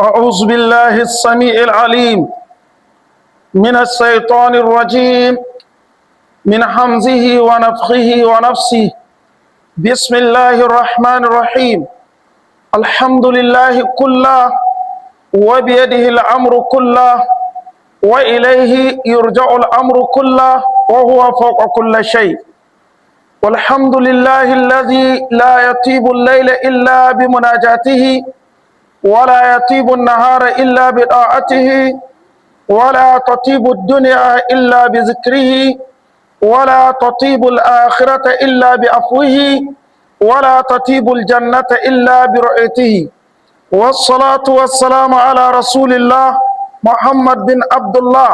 أعوذ بالله السميع العليم من الشيطان الرجيم من حمزه ونفخه ونفسه. بسم الله الرحمن الرحيم. الحمد لله كله وبيده الأمر كله وإليه يرجع الأمر كله وهو فوق كل شيء. والحمد لله الذي لا يطيب الليل إلا بمناجاته ولا يطيب النهار إلا بطاعته ولا تطيب الدنيا إلا بذكره ولا تطيب الآخرة إلا بعفوه ولا تطيب الجنة إلا برؤيته. والصلاة والسلام على رسول الله محمد بن عبد الله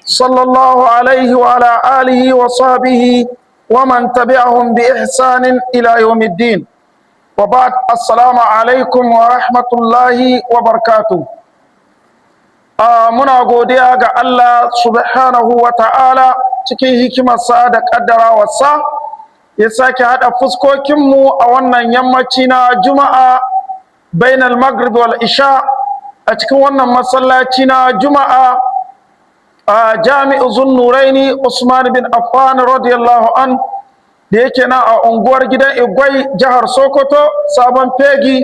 صلى الله عليه وعلى آله وصحبه ومن تبعهم بإحسان إلى يوم الدين. وبعد السلام alaikum wa rahmatullahi wa barakatuh. Muna godiya ga Allah subhanahu wa ta'ala cikin hikimarsa da ƙaddarawarsa ya sake haɗa fuskokinmu a wannan yammaci na juma'a bainal maghrib wal isha a cikin wannan masallaci na juma'a a jami'u zunnuraini Usman bin Affan radiyallahu an da yake na a unguwar gidan Igwai jihar Sokoto sabon fegi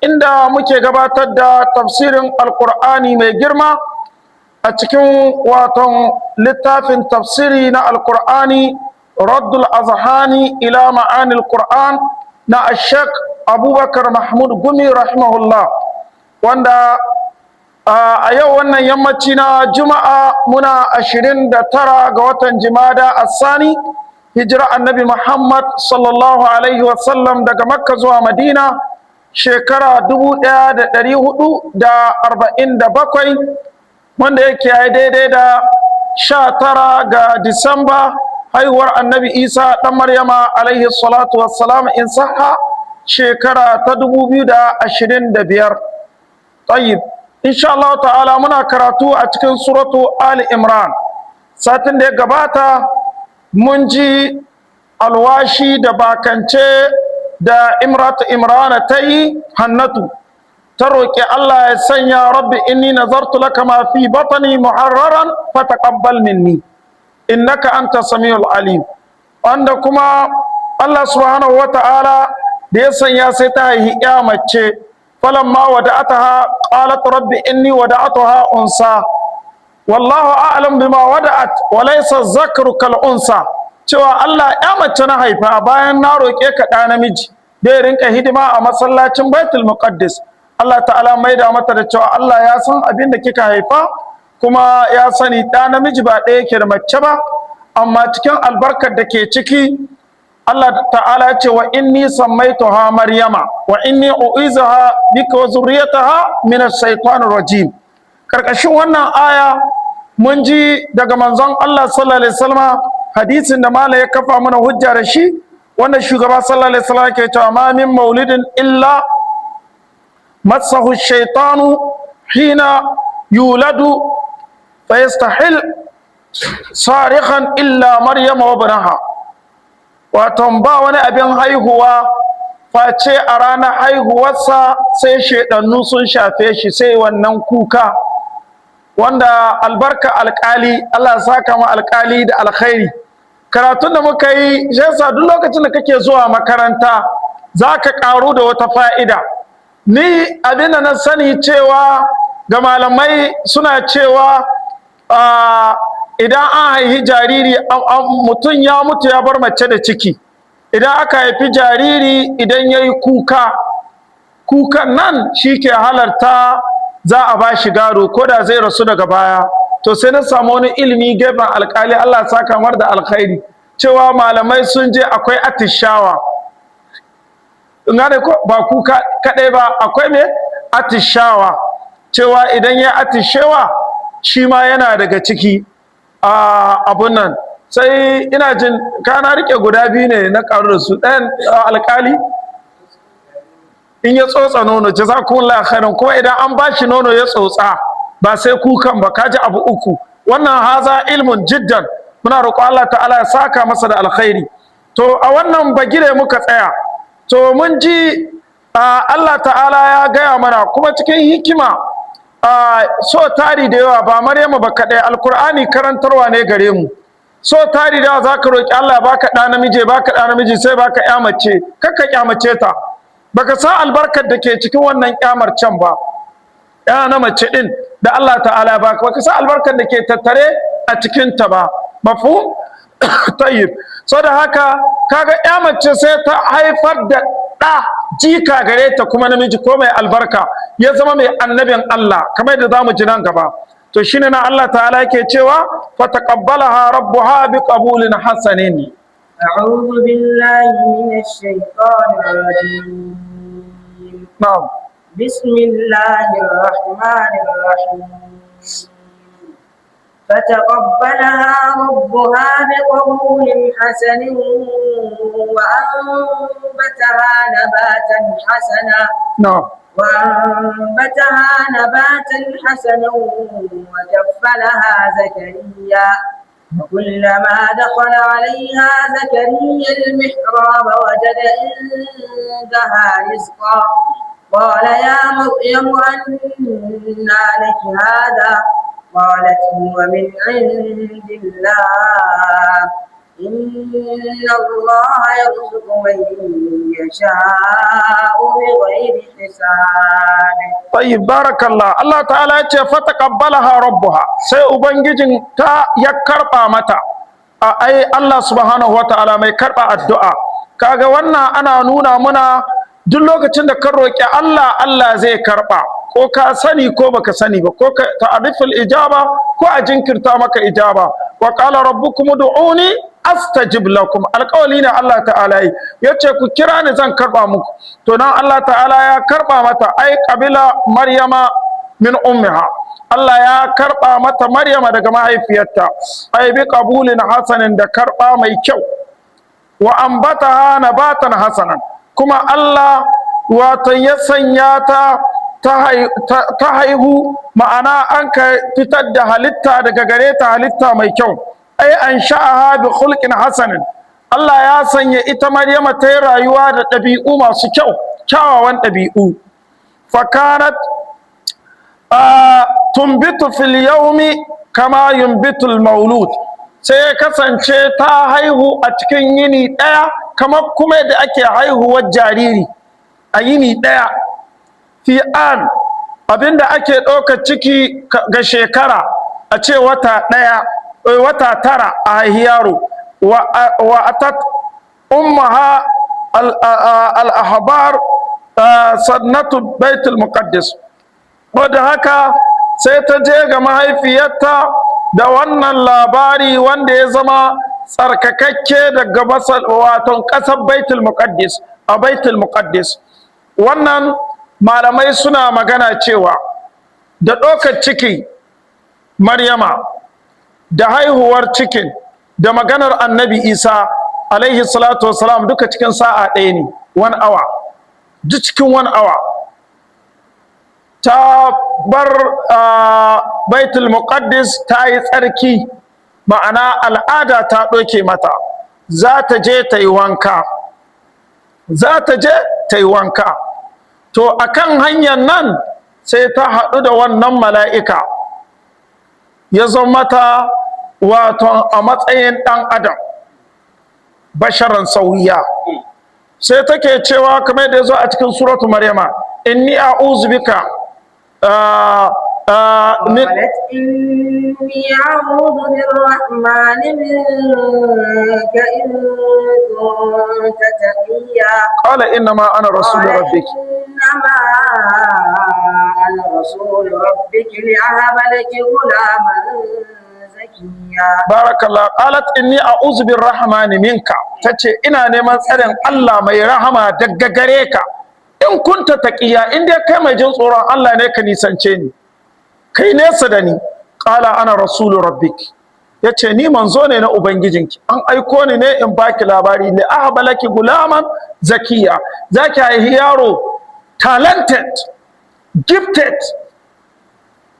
inda muke gabatar da tafsirin alkur'ani mai girma a cikin waton littafin tafsiri na alkur'ani raddul azhani ila ma'anil qur'an na ashek abubakar mahmud gumi rahimahullah, wanda a yau wannan yammaci na juma'a muna 29 ga watan jimada assani hijira annabi Muhammad sallallahu alaihi wasallam daga Makka zuwa Madina shekara 1447, wanda yake yi daidai da 19 ga Disamba haihuwar annabi Isa ɗan Maryama alaihi salatu wassalam in sahha shekara ta 2025. Tayyib, insha Allah ta'ala muna karatu a cikin suratu Ali Imran. Satin da ya gabata mun ji alwashi da bakance da imrana ta yi hannatu ta roƙi Allah ya sanya rabbi inni nazartu laka ma fi batni muharraran fataqabbal minni innaka anta samiul alim, wanda kuma Allah subhanahu wata'ala da ya sanya sai ta haihi ya mace falamma wada'ataha qalat rabbi inni wada'atuha unsa wallahu a'lam bima wada'at wa laysa zakru kal unsa, cewa Allah ya mace na haifa bayan na roƙe ka ɗa namiji da ya rinka hidima a masallacin Baitul Muqaddis. Allah ta'ala maida mata da cewa Allah ya san abin da kika haifa kuma ya sani ɗa namiji ba ɗaya yake da mace ba, amma cikin albarkar da ke ciki Allah ta'ala ya ce wa inni sammaituha Maryama wa inni u'izaha bika wa zurriyataha min ash-shaytanir rajim. Karkashin wannan aya mun ji daga manzon Allah sallallahu alaihi wasallam hadisin da mala ya kafa mana hujja da shi, wanda shugaba sallallahu alaihi wasallam ke cewa ma min maulidin illa massahu shaytanu hina yuladu fa yastahil sarikhan illa maryama wa ibnaha. Wato ba wani abin haihuwa face a ranar haihuwarsa sai shedannu sun shafe shi sai wannan kuka, wanda albarka alkali Allah ya saka mu alkali da alkhairi. Karatun da muka yi shi yasa duk lokacin da kake zuwa makaranta za ka karu da wata fa'ida. Ni abin da na sani cewa ga malamai suna cewa idan an haihi jariri mutum ya mutu ya bar mace da ciki, idan aka haifi jariri idan ya yi kukan nan shi ke halarta za a ba shi gado ko da zai rasu daga baya. To sai na samu wani ilimi gefen alkali Allah ya saka mar da alkhairi, cewa malamai sun je akwai atishawa, ba kuka kadai ba, akwai me atishawa, cewa idan ya atishewa shi ma yana daga ciki a abun nan. Sai ina jin kana rike guda biyu ne na karu da su, ɗayan alkali in ya tsotsa nono jazakumullahu khairan, kuma idan an bashi nono ya tsotsa ba sai kukan ba, kaji abu uku. Wannan haza ilmun jiddan, muna roƙo Allah ta'ala ya saka masa da alkhairi. To a wannan bagire muka tsaya, to mun ji Allah ta'ala ya gaya mana kuma cikin hikima so tari da yawa ba Maryamu ba kaɗai, alkur'ani karantarwa ne gare mu. So tari da yawa za ka roƙi Allah baka ɗa namiji, baka ɗa namiji sai baka ƴa mace, kakka ƙyamace ta, baka sa albarkar da ke cikin wannan ƙyamar can ba, ƴa na mace ɗin da Allah ta'ala baka sa albarkar da ke tattare a cikin ta ba. Mafhum? Tayyib. So da haka kaga ƴa mace sai ta haifar da ɗa jika gare ta kuma namiji ko mai albarka ya zama mai annabin Allah kamar da zamu ji nan gaba. To shine na Allah ta'ala yake cewa fataqabbalaha rabbuha biqabulin hasanin. A'udhu billahi minash shaitanir rajim. Na'am. Bismillahir rahmanir rahim. فتقبلها ربها بقبول حسن وأنبتها نباتا حسنا وكفلها زكريا كلما دخل عليها زكريا المحراب وجد عندها رزقا قال يا مريم أنى لك هذا قالت هو من عند الله إن الله يرزق من يشاء بغير حساب. طيب بارك الله تعالى فتقبلها ربها سي ubangijin ta ya karba mata ai Allah subhanahu wataala mai karba addu'a. Kaga wannan ana nuna muna duk lokacin da ka roki Allah, Allah zai karba, ko ka sani ko baka sani ba, ko ka ta'riful ijaba ko a jinkirta maka ijaba. Wa qala rabbukum ud'uni astajib lakum, alƙawali ne Allah ta'ala yi, yace ku kira ni zan karba muku. To nan Allah ta'ala ya karba mata ai kabila Maryama min ummiha, Allah ya karba mata Maryama daga mahaifiyarta ai bi qabulin hasanin, da karba mai kyau. Wa ambataha nabatan hasanan, kuma Allah wato ya sanya ta haihu, ma'ana an ka fitar da halitta daga gare ta, halitta mai kyau. Ai an sha'aha bi khulqin hasanin, Allah ya sanya ita Maryama ta yi rayuwa da ɗabi'u masu kyau, kyawawan ɗabi'u. Fakanat tumbitu fil yawmi kama yumbitu al maulud, sai ya kasance ta haihu a cikin yini ɗaya kamar kuma da ake haihuwar jariri a yini ɗaya. Fi an, abinda ake ɗaukar ciki ga shekara a ce wata ɗaya, wata tara a haihi yaro. Wa atat ummaha al-ahbar sannatu baitul muqaddis, wadda haka sai ta je ga mahaifiyarta da wannan labari wanda ya zama tsarkakakke daga waton ƙasar baitul muqaddis, a baitul muqaddis. Wannan malamai suna magana cewa da ɗaukar ciki Maryama da haihuwar cikin da maganar annabi Isa alaihi salatu wasalam duka cikin sa'a ɗaya ne, 1 hour, duk cikin 1 hour. Ta bar baitul muqaddis ta yi tsarki, ma'ana al'ada ta ɗauke mata, za ta je ta yi wanka, to akan hanyar nan sai ta haɗu da wannan mala'ika, ya zo mata wato a matsayin ɗan adam, basharan sauyiya. Sai take cewa kamar da ya zo a cikin suratu Maryama, inni a'udhu bika قالت إني أعوذ بالرحمن منك إن كنت تقيا. قال إنما أنا رسول ربك. إنما أنا رسول ربك لأهب لك غلاما زكيا. بارك الله. قالت إني أعوذ بالرحمن منك، تتي إنا نمان سألن الله ما يرحم دققريك in kunta taqiya, in dai kai mai jin tsoron Allah ne ka nisance ni, kai nesa da ni. Qala ana rasulu rabbik, yace ni manzo ne na ubangijinki, an aiko ni ne in baki labari, li ahbalaki gulaman zakiya, zaki haihi yaro talented, gifted,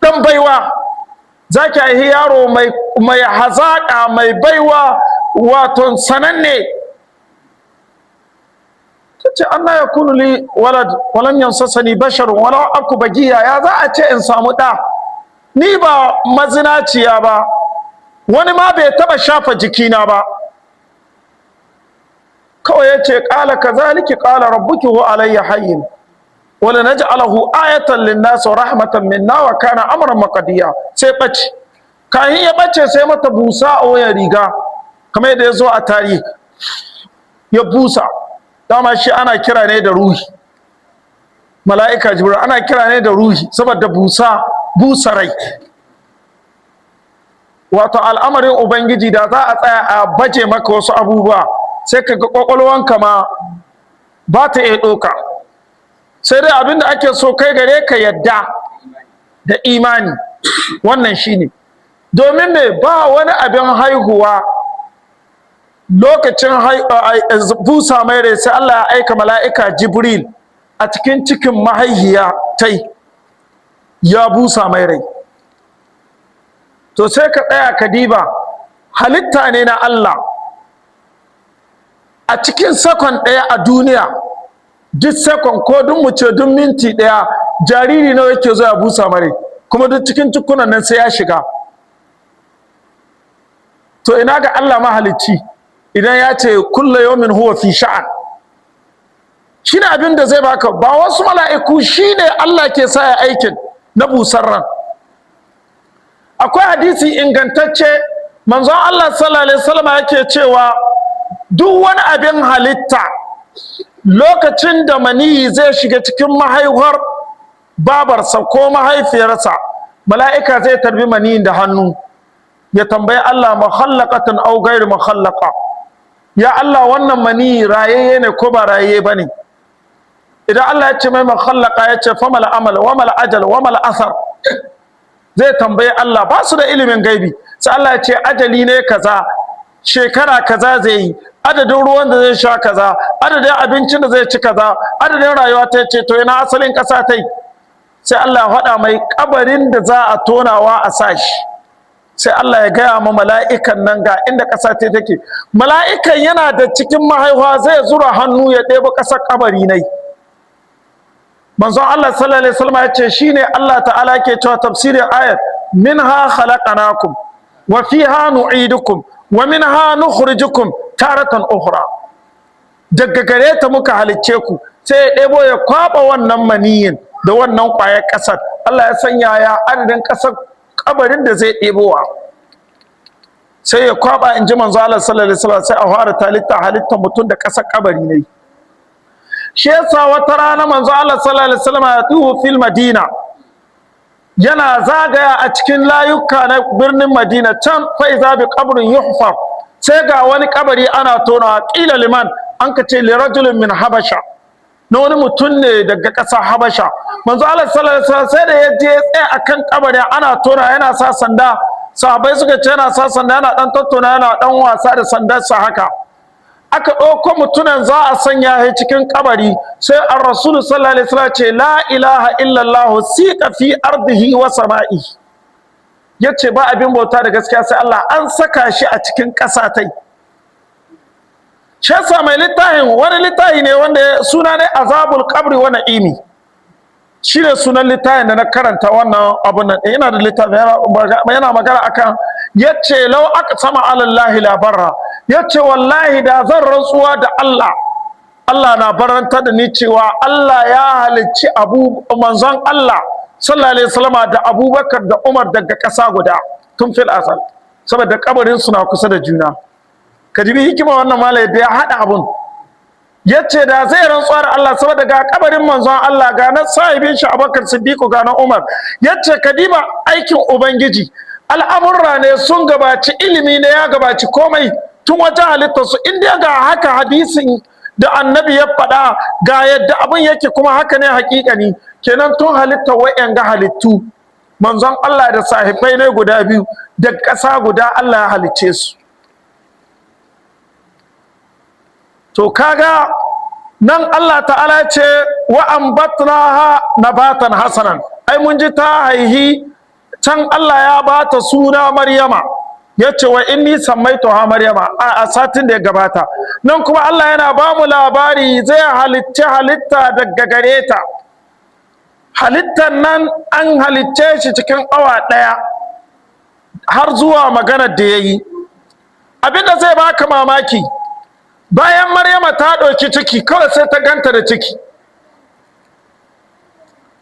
dan baiwa, zaki haihi yaro mai hazaka, mai baiwa, wato sananne. ce anna yakunu li walad walam yansasani bashar wala aku bagiya, ya za a ce in samu ɗa ni ba mazinaciya ba, wani ma bai taba shafa jikina ba. kawai ya ce ƙala kazaliki ƙala rabbuki huwa alayya hayyin wala naj'alahu ayatan lin-nas wa rahmatan minna wa kana amran maqdiya. sai bace kahin ya bace sai mata busa a wayar riga kamar yadda ya zo a tarihi, ya busa. dama shi ana kira ne da ruhi, mala'ika jibril ana kira ne da ruhi saboda busa rai. wato al'amarin ubangiji da za a tsaya a baje maka wasu abubuwa sai ka ga kwakwalwanka ma ba ta iya ɗauka, sai dai abin da ake so kai gare ka yadda da imani. wannan shine domin me ba wani abin haihuwa lokacin busa mai rai sai Allah ya aika mala'ika jibril a cikin mahaihiya tai ya busa mai rai. to sai ka tsaya ka diba halitta ne na Allah a cikin sakon ɗaya a duniya, duk sakon ko duk mu ce duk minti ɗaya jariri nawa yake zo ya busa mare, kuma duk cikin cikunan nan sai ya shiga. to ina ga Allah mahalicci idan ya ce kullu yawmin huwa fi sha'an, shine abin da zai baka, ba wasu mala'iku shine Allah ke sa ya aikin na busar ran. akwai hadisi ingantacce manzon Allah sallallahu alaihi wasallam yake cewa duk wani abin halitta lokacin da maniyi zai shiga cikin mahaifar babarsa ko mahaifiyarsa, mala'ika zai tarbi maniyin da hannu ya tambayi Allah mukhallaqatan aw ghairu mukhallaqa, ya Allah wannan maniyi rayayye ne ko ba rayayye bane. idan Allah ya ce mai mukhallaqa ya ce famal amal wa mal ajal wa mal athar, zai tambayi Allah, ba su da ilimin gaibi. sai Allah ya ce ajali ne kaza, shekara kaza zai yi, adadin ruwan da zai sha kaza, adadin abincin da zai ci kaza, adadin rayuwa ta ce to ina asalin ƙasa ta yi. sai Allah ya faɗa mai kabarin da za a tonawa a sashi. sai Allah ya gaya ma mala'ikan nan ga inda ƙasa ta take. mala'ikan yana da cikin mahaifa zai zura hannu ya ɗebo ƙasar kabari nai. manzon Allah sallallahu alaihi wasallam ya ce shine Allah ta'ala ke cewa tafsirin ayat minha khalaqnakum wa fiha nu'idukum wa minha nukhrijukum taratan ukhra. daga gare ta muka halicce ku. sai ya ɗebo ya kwaba wannan maniyin da wannan ƙwayar ƙasar. Allah ya sanya ya adadin ƙasar kabarin da zai ɗebowa, sai ya kwaba in ji manzo Allah sallallahu alaihi wasallam, sai a fara halitta mutum da ƙasar kabari ne. shi yasa wata rana manzo Allah sallallahu alaihi wasallam ya tuhu fil Madina, yana zagaya a cikin layuka na birnin Madina, can fa iza bi qabrin yuhfar, sai ga wani kabari ana tonawa. qila liman, an ka ce li rajulin min habasha, na wani mutum ne daga ƙasar habasha. manzo Allah sallallahu alaihi wasallam sai da ya je tsaya akan kabari ana tona, yana sa sanda. sahabbai suka ce yana sa sanda, yana dan tattona, yana dan wasa da sandarsa haka. aka ɗauko mutumin za a sanya shi cikin kabari, sai ar-rasul sallallahu alaihi wasallam ce la ilaha illallah siqa fi ardihi wa sama'i, yace ba abin bauta da gaskiya sai Allah, an saka shi a cikin ƙasa tai. shi yasa mai littafin, wani littafi ne wanda suna ne azabul qabri wa na'imi, shi ne sunan littafin da na karanta wannan abun nan. yana da littafin yana magana akan, yace lau aqsama ala allahi la barra, yace wallahi da zan rantsuwa da Allah, Allah na baranta da ni cewa Allah ya halicci manzon Allah sallallahu alaihi wasallam da Abubakar da Umar daga ƙasa guda tun fil asal, saboda kabarin suna kusa da juna. ka jibi hikima wannan malai da ya haɗa abun. yace da zai rantsuwa da Allah saboda ga kabarin manzon Allah, ga na sahibin shi Abubakar Siddiq, ga na Umar. yace kadiba aikin ubangiji, al'amurra ne sun gabaci ilimi ne, ya gabaci komai tun wajen halittarsu. inda ga haka hadisin da annabi ya faɗa ga yadda abin yake, kuma haka ne hakikani, kenan tun halittar wa'yan ga halittu manzon Allah da sahibai ne guda biyu da ƙasa guda Allah ya halicce su. to kaga nan Allah ta'ala ce wa ambatnaha nabatan hasanan, ai mun ji ta haihi can Allah ya bata suna Maryama, yace wa inni sammaituha maryama a satin da ya gabata. Nan kuma Allah yana ba mu labari zai halitta daga gare ta. Halittan nan an halicce shi cikin awa ɗaya har zuwa maganar da ya yi. Abinda zai baka mamaki, bayan Maryama ta ɗauki ciki kawai sai ta ganta da ciki,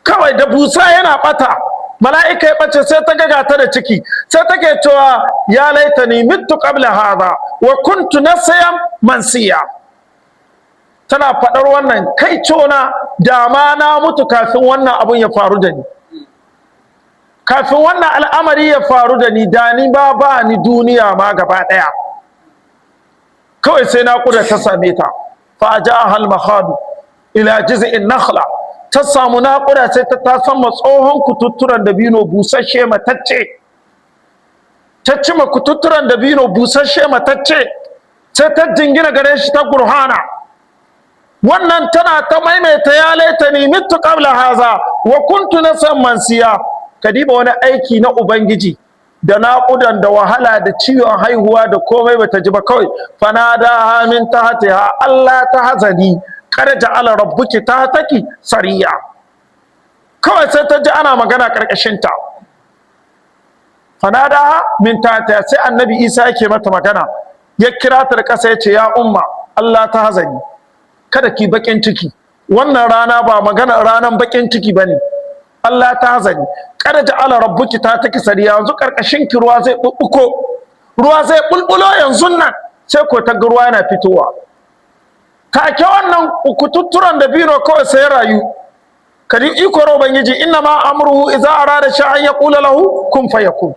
kawai da busa yana ɓata, mala'ika ya ɓace sai ta gaga ta da ciki, sai take cewa ya laitani mittu qabla hadha wa kuntu nasiyan mansiya. Tana faɗar wannan, kai cona da ma na mutu kafin wannan abun ya faru da ni, kafin wannan al'amari ya faru da ni, da ni ba ni duniya ma gaba ɗaya. Kawai sai naƙuda ta same ta, fa ja'aha al-makhadu ila jiz'in nakhla, ta samu naƙuda sai ta sama tsohon kututturan dabino busasshe matacce, ta cima kututturan dabino busasshe matacce, sai ta jingina gare shi ta gurhana. Wannan tana ta maimaita ya laitani mittu qabla haza wa kuntu nasan mansiya. Kadiba wani aiki na ubangiji, da naƙudan da wahala da ciwon haihuwa da komai bata ji ba, kawai fanadaha min tahtiha Allah ta hazani qad ja'ala rabbuki tahtaki sariya. Kawai sai ta ji ana magana karkashin ta, fanadaha min tahtiha, sai annabi Isa yake mata magana, ya kira ta da ƙasa yace ya umma Allah ta hazani, kada ki bakin ciki, wannan rana ba magana ranan bakin ciki bane. Allah ta hazani kada ja'ala rabbuki ta taki sariya, yanzu karkashin ki ruwa zai bubbuko, ruwa zai bulbulo yanzu nan, sai ko ta ga ruwa yana fitowa. Take wannan kututturan da bino kawai sai rayu. Kadi iko ubangiji, inna ma amruhu idza arada sha'an yaqulu lahu kun fayakun.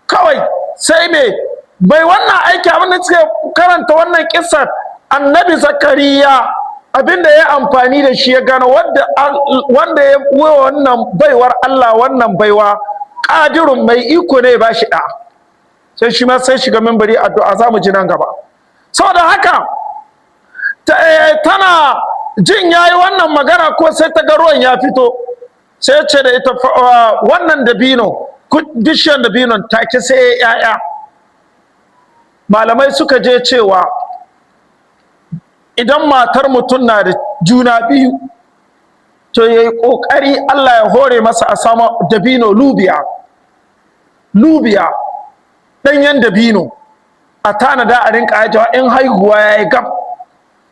Kawai sai bai wannan aiki, abin da suke karanta wannan kissar, annabi Zakariya abinda ya amfani da shi ya gano wanda ya wa wannan baiwar Allah wannan baiwa qadirun mai iko ne ba shi da, sai shi ma sai shiga minbari addu'a zamu ji nan gaba. Saboda haka tana jin yayi wannan magana ko sai ta ga ruwan ya fito, sai ce da ita wannan dabino, bishiyar dabinon take sai ya'ya. Malamai suka je cewa idan matar mutum na da juna biyu, to ya yi ƙoƙari Allah ya hore masa a sama dabino lubiya, ɗanyen dabino a tanada a rinka ajiyewa in haihuwa ya yi gab,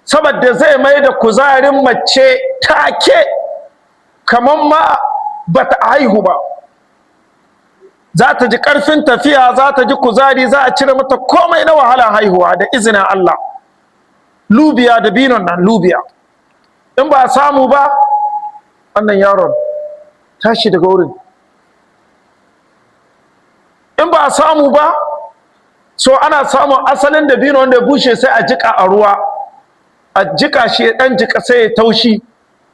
saboda zai mai da kuzarin mace take kamar ma ba ta haihu ba. Za ta ji ƙarfin tafiya, za ta ji kuzari, za a cire mata komai na wahala haihuwa da izinin Allah. Lubiya da binon nan lubiya, in ba a samu ba wannan yaron tashi daga wurin. In ba a samu ba, so ana samun asalin da bino wanda ya bushe sai a jika a ruwa, a jika shi dan jika sai ya taushi,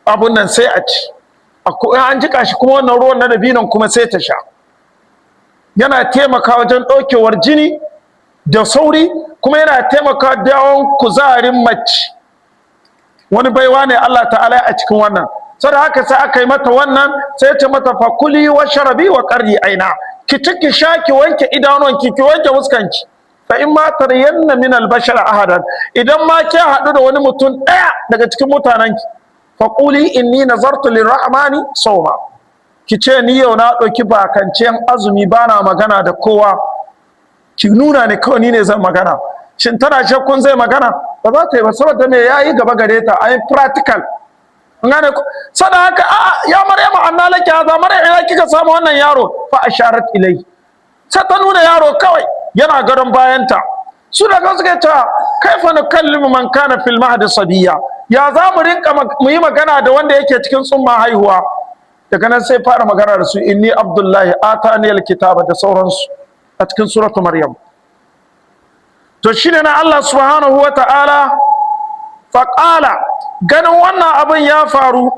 abun nan sai a ci. An jika shi kuma wannan ruwan na da binon kuma sai ta sha. Yana taimaka wajen ɗaukewar jini da sauri, kuma yana taimaka dawon kuzarin mace. Wani baiwa ne Allah ta'ala a cikin wannan. Saboda haka sai aka yi mata wannan, sai ce mata fakuli wa sharabi wa qarri aina, ki ci ki sha ki wanke idanuwanki, ki wanke fuskanki. Fa in ma taryanna min al-bashar ahadan, idan ma ki haɗu da wani mutum ɗaya daga cikin mutanenki, faquli inni nazartu lirrahmani sawma, ki ce ni yau na ɗauki bakancen azumi bana magana da kowa. Ki nuna ne kawai ni ne zan magana. Shin tana shakkun zai magana? Ba za ta yi ba, saboda me yayi gaba gare ta, ai practical. Ngane ko sada haka ya Maryama anna laki hadha, Maryam ina kika samu wannan yaro? Fa asharat ilai, sai ta nuna yaro kawai yana gadon bayanta. Su da kansu suka ce kaifa nukallimu man kana fil mahdi sabiya, ya za mu rinka mu yi magana da wanda yake cikin tsumma haihuwa. Daga nan sai fara magana da su, inni abdullahi atani alkitaba da sauransu a cikin suratu Maryam. To shine na Allah subhanahu wa ta'ala faƙala, ganin wannan abin ya faru,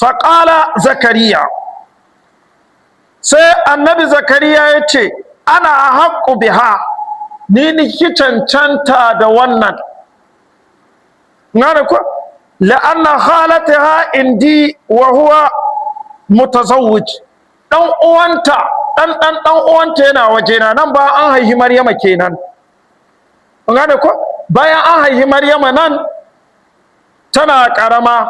faƙala Zakariya, sai annabi Zakariya ya ce ana haƙƙu biha, ni ki cancanta da wannan. Ngane ko la'anna khalataha indi wa huwa mutazawwij, dan uwanta dan uwanta yana wajena, nan ba an haihi Maryama kenan. Kun gane ko? Bayan an haihi Maryama nan tana karama,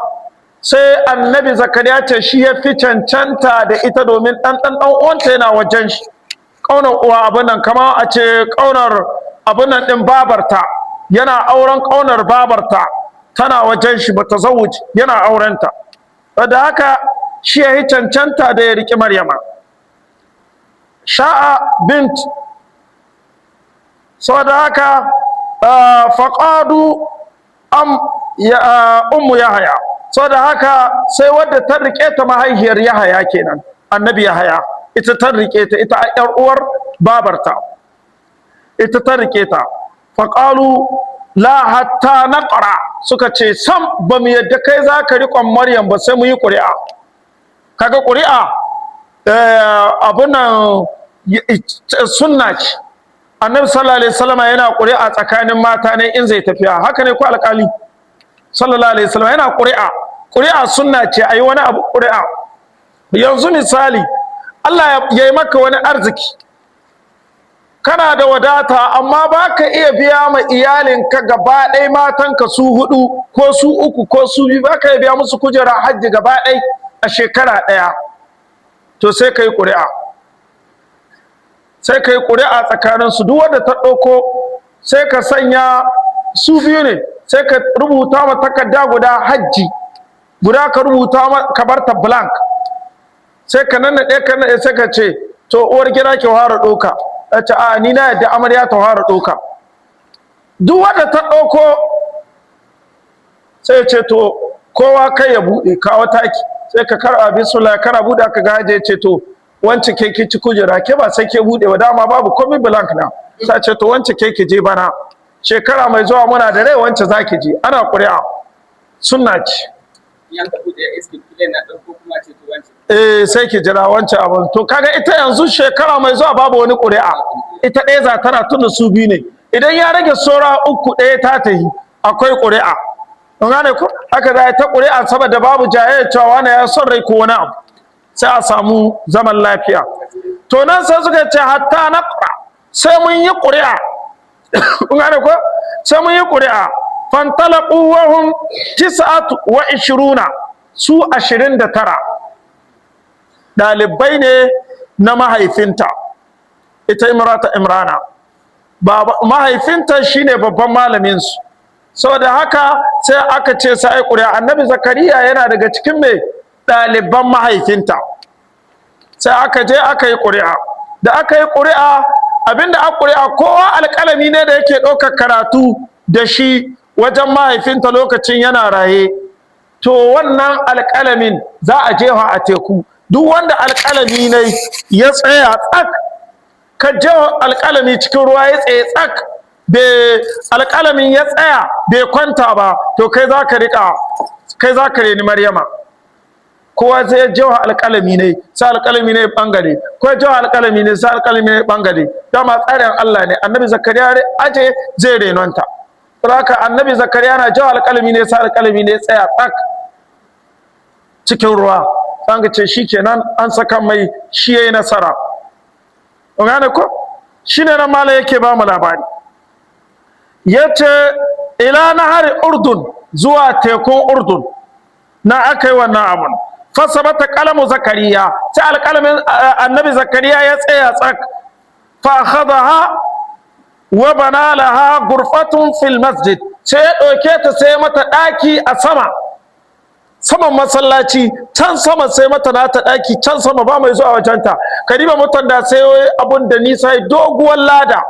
sai annabi Zakariya ce shi ya fi cancanta da ita domin dan uwanta yana wajen shi. Kaunar uwa abin nan, kama a ce kaunar abin nan din babarta, yana auren kaunar babarta, tana wajen shi mutazawwij, yana aurenta. Da haka shi ya yi cancanta da ya riƙi Maryama. Sha'a bint, saboda haka faƙadu ummu Yahaya, saboda haka sai wadda ta riƙe ta mahaihiyar Yahaya kenan, annabi Yahaya, ita ta riƙe ta, ita ƴar uwar babarta, ita ta riƙe ta. Faƙalu la hatta naqra, suka ce sam ba mu yadda kai za ka riƙon Maryam ba sai mu yi ƙuri'a. Kaga ƙuri'a abun nan sunna ce. Annabi sallallahu alaihi wasallam yana ƙuri'a tsakanin mata ne in zai tafiya, haka ne ko alƙali sallallahu alaihi wasallam yana ƙuri'a. Ƙuri'a sunna ce, ayi wani abu ƙuri'a. Yanzu misali Allah ya yi maka wani arziki, kana da wadata amma ba ka iya biya ma iyalinka gaba ɗaya, matanka su 4 ko su 3 ko su 2, ba ka iya biya musu kujera hajji gaba ɗaya a shekara ɗaya, to sai ka yi ƙuri'a. Sai ka yi ƙuri'a tsakaninsu, duk wanda ta ɗauko sai ka sanya su 2 ne, sai ka rubuta ma takarda guda hajji, guda ka rubuta ka bar ta blank, sai ka nannaɗe sai ka ce to uwar gida ke fara ɗauka, ta ce a ni na yadda amarya ta fara ɗauka. Duk wanda ta ɗauko sai ce to kowa kai ya buɗe, kawo taki, sai ka karɓa bismillah, kana buɗe ka gaje, ce to wance ke ki ci kujera, ke ba sai ke buɗe ba, dama babu komai blank na, sai ce to wance ke ki je bana, shekara mai zuwa muna da rai wance za ki je. Ana ƙuri'a, sunna ce. Sai ki jira wancan abin. To kaga ita yanzu shekara mai zuwa babu wani ƙuri'a, ita ɗaya za tana tunda su 2 ne. Idan ya rage saura 3, ɗaya ta tahi, akwai ƙuri'a. Kun gane ko? Haka za ta ƙuri'a saboda babu jayayya cewa wani ya son rai ko wani abu, sai a samu zaman lafiya. To nan sai suka ce hatta naqra, sai mun yi ƙuri'a. Kun gane ko? Sai mun yi ƙuri'a. Fantalaqu wa hum 29, su 29 ɗalibai ne na mahaifinta, ita Imrana. Mahaifinta shine babban malaminsu, saboda haka sai aka ce sai ƙuri'a. Annabi Zakariya yana daga cikin mai ɗaliban mahaifinta, sai aka je aka yi ƙuri'a. Da aka yi ƙuri'a, abinda aka ƙuri'a, kowa alƙalami ne da yake ɗaukar karatu da shi wajen mahaifinta lokacin yana raye, to wannan alƙalamin za a jefa a teku. Duk wanda alƙalami ne ya tsaya tsak, ka jefa alƙalami cikin ruwa ya tsaye tsak, alƙalamin ya tsaya bai kwanta ba, to kai za ka reni Maryama. Kowa zai jefa alƙalami ne, sai alƙalami ne bangare, ko jefa alƙalami ne, sai alƙalami ne bangare. Dama tsarin Allah ne, annabi Zakariya aje zai renonta. Haka annabi Zakariya na jawo alƙalami ne, sai alƙalami ne tsaya tsak cikin ruwa. An ga ce shikenan an saka mai, shi yayi nasara. Kun gane ko? Shine nan mala yake ba mu labari. Yace ila nahari Urdun, zuwa tekun Urdun na akai wannan abun. Fasabata qalamu Zakariya, sai alƙalamin annabi Zakariya ya tsaya tsak. Fa akhadaha wa bana laha gurfatun fil masjid, sai ya ɗauke ta sai mata ɗaki a saman masallaci, can sama sai mata nata ɗaki can sama, ba mai zuwa wajenta. Kadiba mutan da sai abun da nisa, doguwar lada,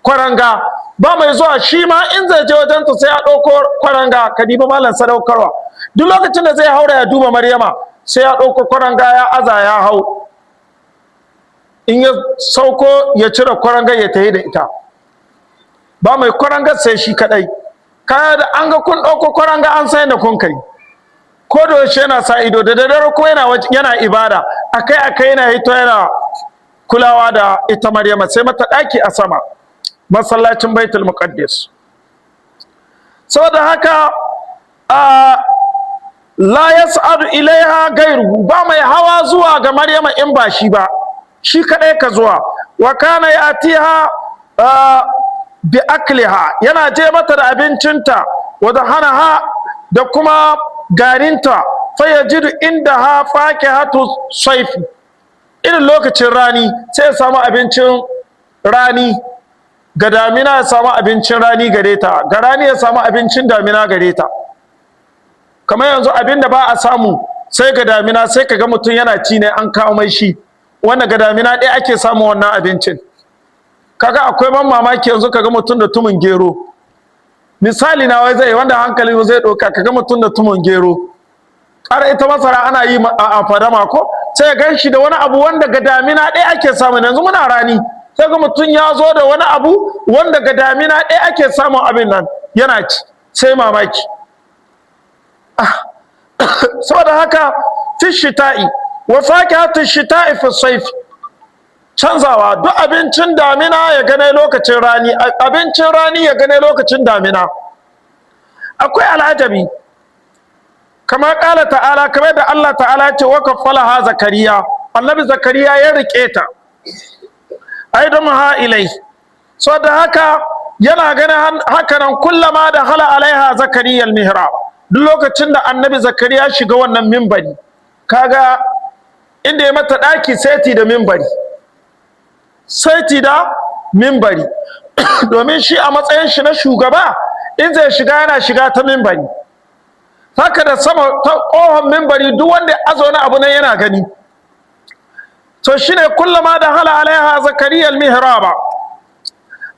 kwaranga, ba mai zuwa. Shi ma in zai je wajenta sai ya ɗauko kwaranga. Kadiba malam sadaukarwa, duk lokacin da zai haura ya duba Maryama, sai ya ɗauko kwaranga ya aza ya hau, in ya sauko ya cire kwaranga ya tafi da ita. Ba mai kwarangar sai shi kadai. Kaya da an ga kun ɗauko kwaranga an san da kun kai. Ko da yaushe yana sa ido, da daddare ko yana ibada, akai yana hito yana kulawa da ita Maryama, sai mata ɗaki a sama masallacin Baitul Muqaddis. Saboda haka la yas'adu ilaiha gairu, ba mai hawa zuwa ga Maryama in ba shi ba, shi kadai ka zuwa. Wa kana yatiha bi akliha, yana je mata da abincinta, wa dahanaha, da kuma garinta, fa yajidu indaha fakihatu sayfi, irin lokacin rani sai ya samu abincin rani, ga damina ya samu abincin rani gare ta, ga rani ya samu abincin damina gare ta. Kamar yanzu abin da ba a samu sai ga damina, sai ka ga mutum yana ci ne an kawo mai shi, wanda ga damina ɗaya ake samun wannan abincin. Kaga akwai ban mamaki yanzu kaga mutum da tumun gero, misali na wai zai wanda hankali zai ɗauka, kaga mutum da tumun gero. Ƙara ita masara ana yi a fadama ko, sai gan shi da wani abu wanda ga damina ɗaya ake samu. Yanzu muna rani, sai ga mutum ya zo da wani abu wanda ga damina ɗaya ake samun abin nan yana ci, sai mamaki. Saboda haka fi shita'i wa fakihatu shita'i fi sayfi, canzawa, duk abincin damina ya gane lokacin rani, abincin rani ya gane lokacin damina. Akwai al'ajabi, kamar ƙala ta'ala, kamar da Allah ta'ala ce wa kaffalaha zakariya, annabi zakariya ya rike ta, aidamuha ilai. So da haka yana ganin haka nan, kullama da hala alaiha zakariya al-mihrab, duk lokacin da annabi zakariya shiga wannan mimbari, kaga inda ya mata ɗaki saiti da mimbari, saiti da mimbari domin shi a matsayin shi na shugaba in zai shiga yana shiga ta mimbari. Haka da sama ta ƙohon mimbari, duk wanda azo wani abu nan yana gani. To shine kullama da hala alaiha zakariya al-mihraba,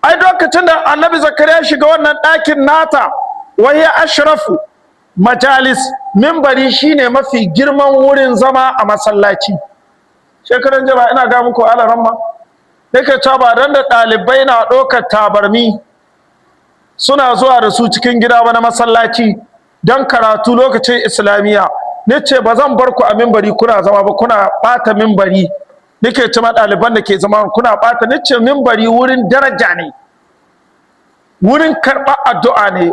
ai lokacin da annabi zakariya shiga wannan ɗakin nata, wa hiya ashrafu majalis, mimbari shine mafi girman wurin zama a masallaci. Shekaran jaba ina ga muku alaramma yake cewa ba dan da ɗalibai na ɗaukar tabarmi suna zuwa da su cikin gida ba na masallaci don karatu lokacin islamiyya, nace ba zan bar ku a mimbari kuna zama ba, kuna ɓata mimbari. Nake ce ma ɗaliban da ke zama kuna ɓata, nace mimbari wurin daraja ne, wurin karɓar addu'a ne,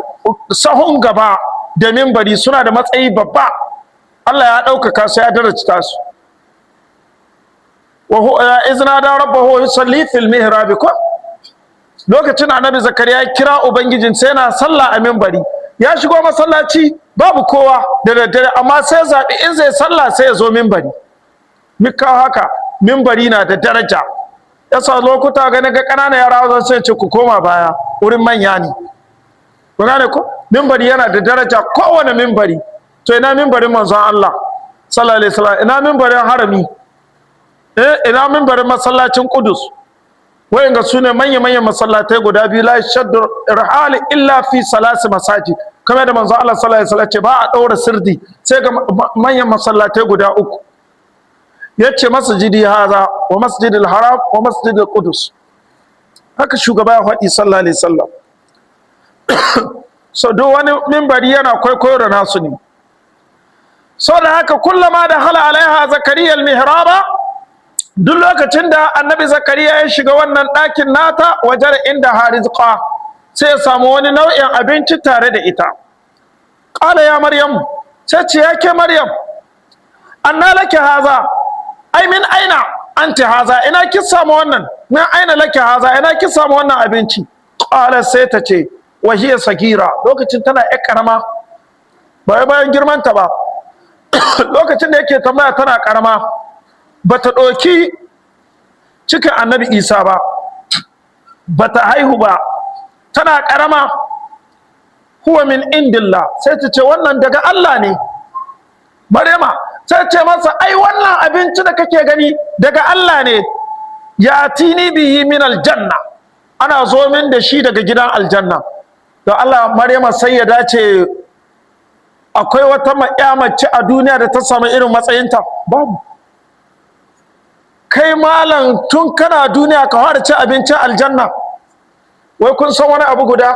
sahun gaba da mimbari suna da matsayi babba, Allah ya ɗaukaka su, ya darajta su. wa huwa izna da rabbahu yusalli fil mihrab, ko lokacin annabi zakariya ya kira ubangijin sai yana sallah a mimbari, ya shigo masallaci babu kowa da daddare, amma sai zabi in zai sallah sai ya zo mimbari. Mika haka mimbari na da daraja, yasa lokuta ga naga ƙananan yara zan sai ce ku koma baya, wurin manya ne. Ku gane ko mimbari yana da daraja, kowane mimbari. To ina mimbarin manzon Allah sallallahu alaihi wasallam, ina mimbarin harami, ina mimbarin masallacin Qudus. Wayanga sune manya-manyan masallatai guda biyu, la shaddu irhal illa fi salasi masajid, kamar da manzon Allah sallallahu alaihi wasallam ce ba a daura sirdi sai ga manyan masallatai guda uku. Yace masjidi haza wa masjidil haram wa masjidil Qudus, haka shugaba ya faɗi sallallahu alaihi wasallam. So duk wani mimbari yana kwaikwayo da nasu ne. So da haka kullama da hala alaiha zakariya al-mihraba, duk lokacin da annabi zakariya ya shiga wannan ɗakin nata, wajar inda harizqa, sai ya samu wani nau'in abinci tare da ita. Qala ya maryam, sai ce yake maryam, anna laki haza, ai min aina anti haza, ina ki samu wannan, min aina laki haza, ina ki samu wannan abinci. Qala sai ta ce wa hiya sagira, lokacin tana ƴar karama, ba bayan girmanta ba, lokacin da yake tambaya tana karama, bata ɗauki cikin annabi Isa ba, bata haihu ba, tana karama. Huwa min indillah, sai ta ce wannan daga Allah ne. Maryama sai ce masa ai wannan abinci da kake gani daga Allah ne, ya tini bihi min aljanna, ana zo min da shi daga gidan aljanna. Don Allah Maryama sai ya dace akwai wata mace a duniya da ta samu irin matsayinta? Babu. Kai malam tun kana duniya ka fara cin abincin aljanna. Wai kun san wani abu guda?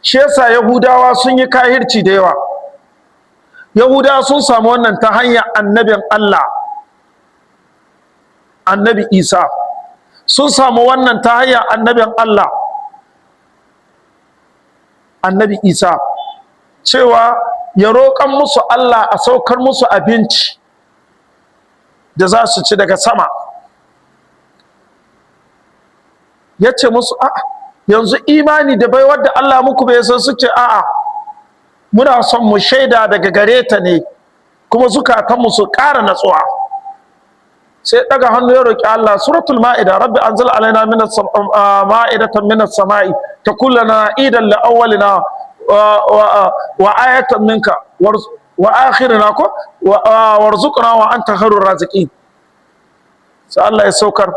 Shi yasa Yahudawa sun yi kahirci da yawa. Yahudawa sun samu wannan ta hanyar annabin Allah, annabi Isa. Sun samu wannan ta hanyar annabin Allah, annabi Isa, cewa ya roƙan musu Allah a saukar musu abinci da za su ci daga sama. Ya ce musu a'a, yanzu imani da baiwar da Allah muku bai san, su ce a'a, muna son mu shaida daga gare ta ne kuma zukatanmu su ƙara natsuwa. sai daga hannu ya roki Allah. Suratul Ma'ida, rabbi anzil alaina minas ma'idatan minas sama'i takun lana idan li awwalina wa ayatan minka wa akhirina ko warzuqna wa anta khairur raziqin. sai Allah ya saukar,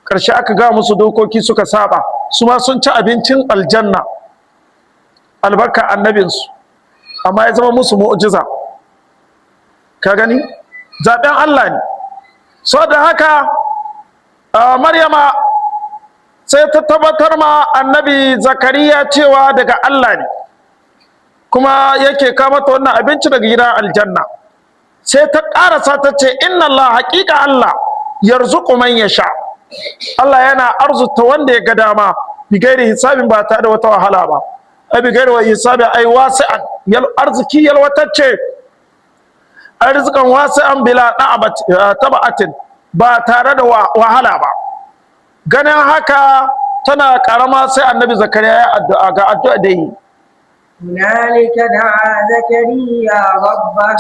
karshe aka ga musu dokoki suka saba, su ma sun ci abincin aljanna albarka annabinsu, amma ya zama musu mu'jiza. ka gani zaben Allah ne. so da haka Maryama sai ta tabbatar ma annabi Zakariya cewa daga Allah ne, kuma yake kama ta wannan abinci daga gidan aljanna. sai ta ƙarasa ta ce inna Allah, haƙiƙa Allah, yarzuqu man yasha, Allah yana arzuta wanda ya ga dama, bi gairi hisabin, ba tare da wata wahala ba. Bi gairi wa hisabi ai wasi'an, arziki yalwatacce, arzikan wasi'an bila taba'atin, ba tare da wahala ba. ganin haka tana karama sai annabi Zakariya ya addu'a, ga addu'a da yi. هنالك دعا زكريا ربه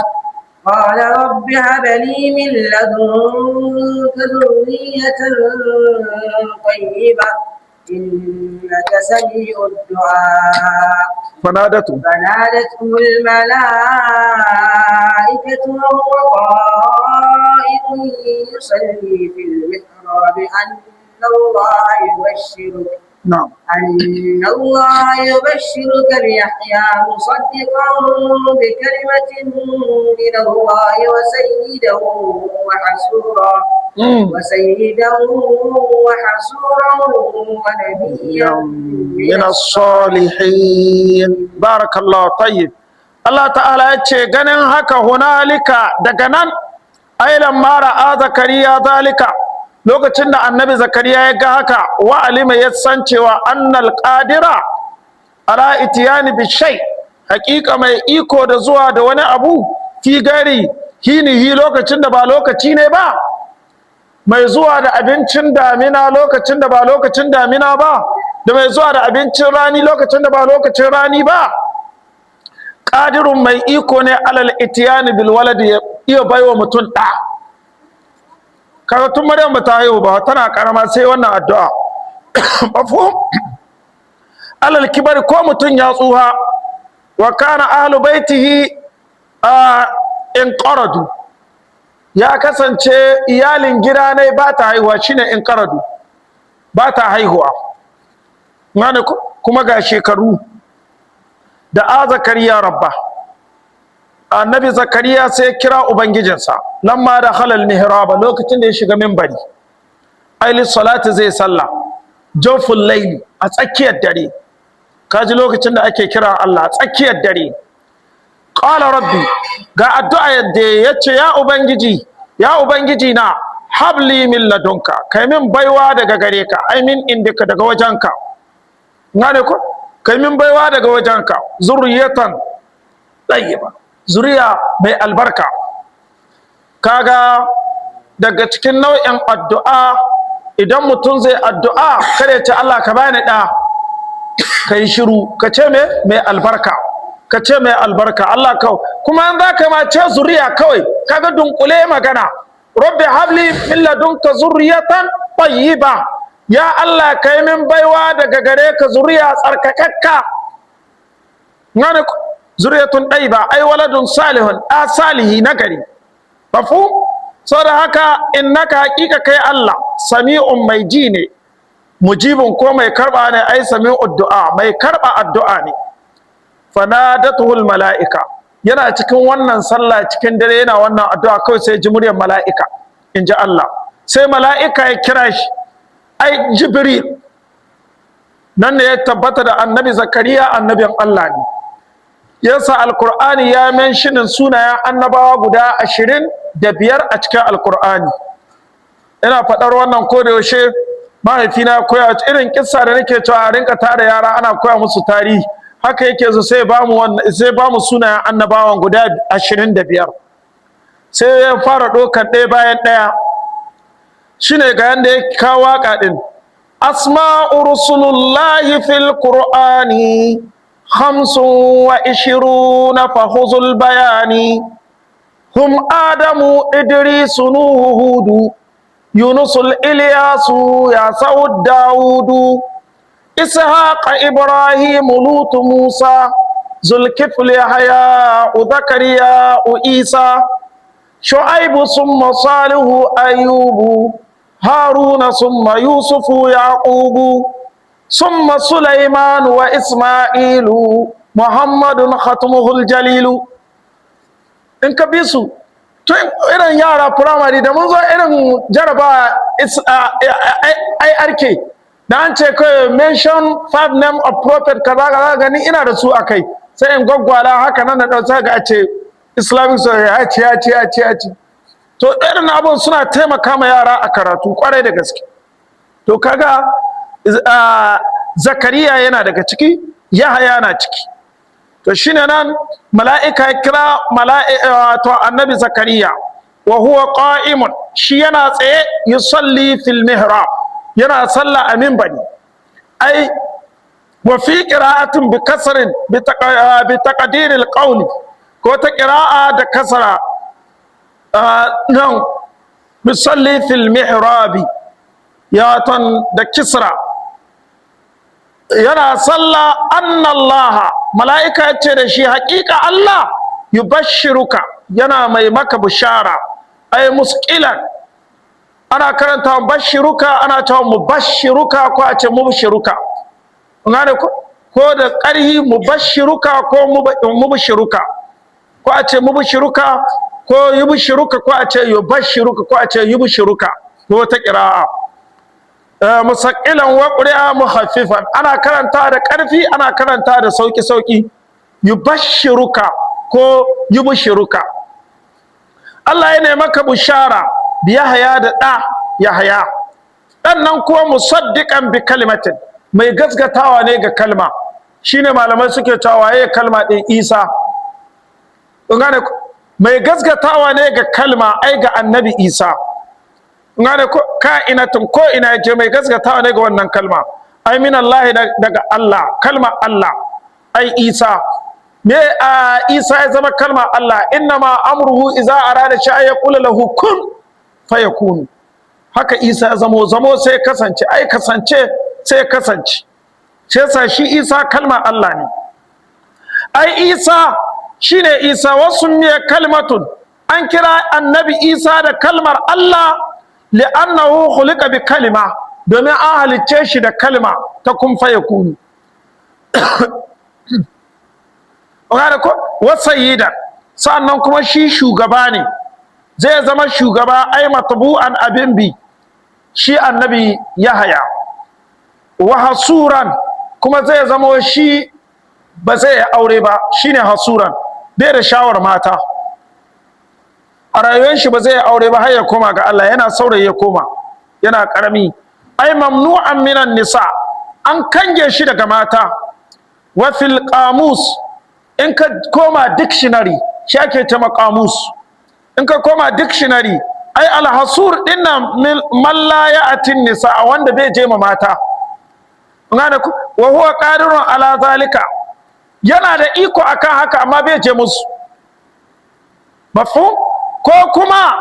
قال رب هب لي من لدنك ذرية طيبة إنك سميع الدعاء. فنادته الملائكة وهو قائم يصلي في المحراب نعم أن الله يبشرك بيحيى مصدقا بكلمة من الله وسيدا وحسورا ونبيا من الصالحين. بارك الله. طيب Allah ta'ala ya ce ganin haka hunalika, daga nan ailan mara a Zakariya zalika, lokacin da annabi Zakariya ya ga haka, wa alima ya san cewa annal qadira ala itiyani bi shay, haƙiƙa mai iko da zuwa da wani abu fi gari hinihi, lokacin da ba lokaci ne ba, mai zuwa da abincin damina lokacin da ba lokacin damina ba, da mai zuwa da abincin rani lokacin da ba lokacin rani ba. qadirun, mai iko ne alal itiyani bil waladi, ya iya baiwa mutum ɗa. kaga tun Maryam ba ta haihu ba, tana karama sai wannan addu'a. mafhum. alal kibari, ko mutum ya tsuha, wa kana ahlu baitihi in qaradu, ya kasance iyalin gida ne ba ta haihuwa, shine in qaradu, ba ta haihuwa. ngane kuma ga shekaru da a Zakariya rabba, annabi Zakariya sai kira ubangijinsa, lamma da halal mihraba, lokacin da ya shiga minbari, aili salati zai salla, jawful layli, a tsakiyar dare. kaji lokacin da ake kira Allah a tsakiyar dare. qala rabbi, ga addu'a yadda yace ya ubangiji na, habli min ladunka, kai min baiwa daga gare ka, ai min indika, daga wajenka. ngane ko kai min baiwa daga wajenka, zurriyatan tayyiba, zuriya mai albarka. kaga daga cikin nau'in addu'a, idan mutum zai addu'a kada ya ce Allah ka bani da, kai shiru, ka ce mai albarka, ka ce mai albarka. Allah kawai kuma an zaka ma ce zuriya kawai, kaga dunkule magana, rabbi habli min ladunka zurriyatan tayyiba, ya Allah kai min baiwa daga gare ka zuriya tsarkakakka. ngane zuriyatun tayyiba ai waladun salihun, a salihi nagari. mafu. saboda haka innaka haqiqa kai Allah sami'un, mai ji ne, mujibun, ko mai karba ne, ai sami'ud du'a, mai karba addu'a ne. fanadatuhul mala'ika, yana cikin wannan sallah cikin dare yana wannan addu'a, kawai sai ji muryar mala'ika, inji Allah. sai mala'ika ya kira shi, ai Jibril. nan ne ya tabbata da annabi Zakariya annabin Allah ne. yasa alqur'ani ya menshinin sunayen annabawa guda 25 a cikin alqur'ani. ina faɗar wannan ko da yaushe, mahaifina ya koya irin kissa da nake cewa a rinka tara yara ana koya musu tarihi, haka yake zo sai ba mu sunayen annabawan guda 25 sai ya fara ɗaukar ɗaya bayan ɗaya shine ga yanda ya kawo waka din asma'u rusulullahi fil qur'ani 25 fahuzul bayani hum adamu idrisu nuhu hudu yunusul ilyasu ya saud daudu ishaq ibrahim lut musa zulkifl yahya zakariya isa shu'aib summa salihu ayyubu هارون ثم يوسف يعقوب ثم سليمان وإسماعيل محمد ختمه الجليل in ka bi su to irin yara primary da mun zo irin jaraba IRK da an ce kai mention 5 name of prophet kaza gani ina da su akai sai in gwaggwala haka nan da dauka ga a ce islamic ya ce to irin abun suna taimaka ma yara a karatu kwarai da gaske to kaga zakariya yana daga ciki yahaya na ciki to shine nan mala'ika ya kira to annabi zakariya wa huwa qa'imun shi yana tsaye yusalli fil mihrab yana salla a minbari ai wa fi qira'atin bi kasrin bi taqdir al qawli ko ta qira'a da kasra nan musalli fil mihrabi ya tan da kisra yana salla annallaha mala'ika yace da shi haƙiƙa Allah yubashshiruka yana mai maka bishara ay musqilan ana karanta bashiruka ana cewa mubashshiruka ko a ce mubashiruka ngane ko da ƙarhi mubashshiruka ko mubashiruka ko a ce mubashiruka ko yubshiruka ko a ce yubashiruka ko a ce yubshiruka ko ta qira'a musaqilan wa qira'a mukhaffifan ana karanta da karfi ana karanta da sauki yubashiruka ko yubshiruka Allah ya maka bushara bi Yahya da da Yahya dan nan kuma musaddiqan bi kalimatin mai gaskatawa ne ga kalma shine malamai suke cewa yayin kalma din Isa ngane mai gaskatawa ne ga kalma ai ga annabi Isa ngane ko ka'inatun ko ina yake mai gaskatawa ne ga wannan kalma ai min Allah daga Allah kalma Allah ai Isa me Isa ya zama kalma Allah innama amruhu iza arada shay'a yaqulu lahu kun fayakun haka Isa zamo sai kasance ai kasance sai kasance sai yasa shi Isa kalma Allah ne ai Isa shine Isa wasu miya kalmatun an kira annabi Isa da kalmar Allah li'annahu khuliqa bi kalima domin an halicce shi da kalma ta kun fayakun ko wasayida sannan kuma shi shugaba ne zai zama shugaba ai matbu'an abin bi shi annabi Yahaya wa hasuran kuma zai zama shi ba zai aure ba shine hasuran bai da shawar mata a rayuwar shi ba zai aure ba har ya koma ga Allah yana saurayi ya koma yana karami ai mamnu'an minan nisa an kange shi daga mata wa fil qamus in ka koma dictionary shi ake ce maqamus in ka koma dictionary ai alhasur dinnan man la ya'tin nisa wanda bai je ma mata ngana wa huwa qadirun ala zalika yana da iko akan haka amma bai je musu mafhum ko kuma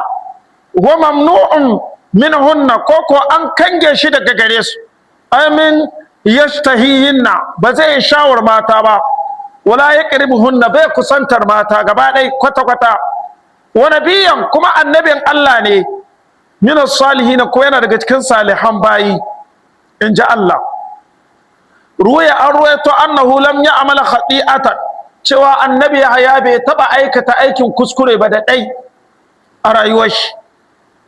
wa mamnu'un minhunna ko an kange shi daga gare su amin yashtahihinna ba zai shawar mata ba wala yaqribuhunna bai kusantar mata gaba dai kwata wa nabiyan kuma annabin Allah ne min as-salihin ko yana daga cikin salihan bayi inji Allah ruwaya an ruwaito annahu lam ya'mal khati'atan cewa annabi Yahya bai taba aikata aikin kuskure ba da dai a rayuwar shi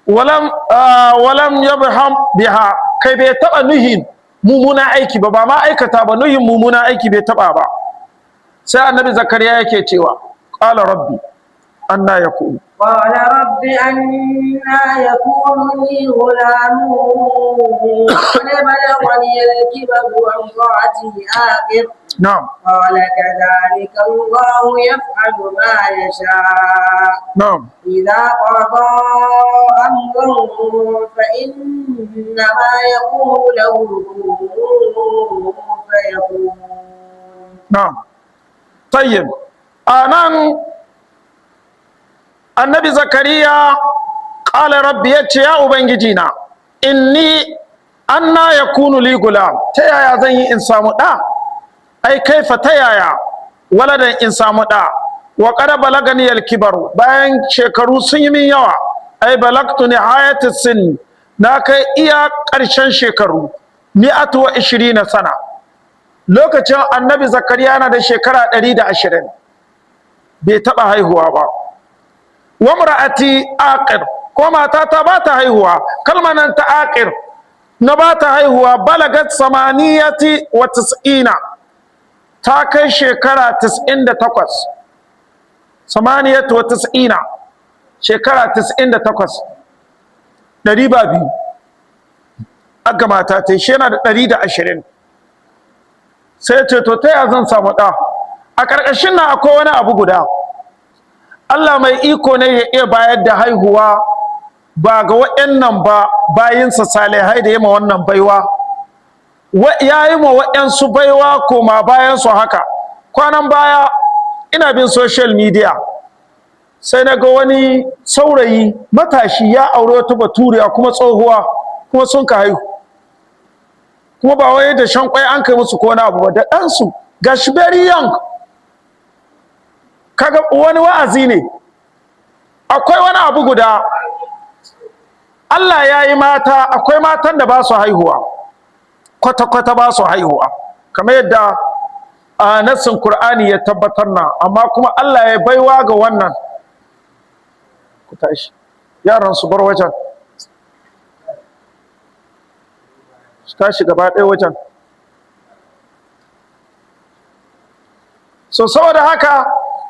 walam yabham biha kai bai taba nuhin mumuna aiki ba ma aikata ba nuhin mumuna aiki bai taba ba sai annabi Zakariya yake cewa qala rabbi anna yakun. قال رب أنا يكون لي غلام وقد بلغني الكبر وامرأتي آخر na'am قال كذلك الله يفعل ما يشاء na'am إذا قضى أمرا فإنما يقول له كن فيكون. na'am tayyib. anan annabi zakariya qala rabbi, yace ya ubangiji na, inni anna yakunu li gulam, ta yaya zan yi in samu da? ai kaifa, ta yaya waladan in samu da? wa qad balagani al-kibar, bayan shekaru sun yi min yawa, ai balagtu nihayati sin, na kai iya ƙarshen shekaru, 120 sana. lokacin annabi zakariya na da shekara 120, bai taɓa haihuwa ba. wa mar'ati aqir, ko mata ta ba ta haihuwa. kalmanan ta aqir na ba ta haihuwa, balagat 98, ta kai shekara 98. 98, shekara 98, 200 aga mata ta shi yana da 120. sai ce to ta ya zan samu ɗa? a ƙarƙashin nan akwai wani abu guda. Allah mai iko ne ya iya bayar da haihuwa ba ga waɗannan ba bayinsa salihai da yima wannan baiwa. Ya yi ma waɗansu baiwa koma bayansu haka. kwanan baya ina bin social media, sai na ga wani saurayi matashi ya aure wata baturiya kuma tsohuwa, kuma sun ka haihu, kuma ba wai da shan kwai an kai musu ko na abu ba, da ɗansu gashi very young. kaga wani wa'azi ne. akwai wani abu guda, Allah ya yi mata, akwai matan da ba su haihuwa, kwata-kwata ba su haihuwa, kamar yadda a nassin Qur'ani ya tabbatar na, amma kuma Allah ya baiwa ga wannan. ku tashi yaran su bar wajen, su tashi gaba ɗaya wajen. so saboda haka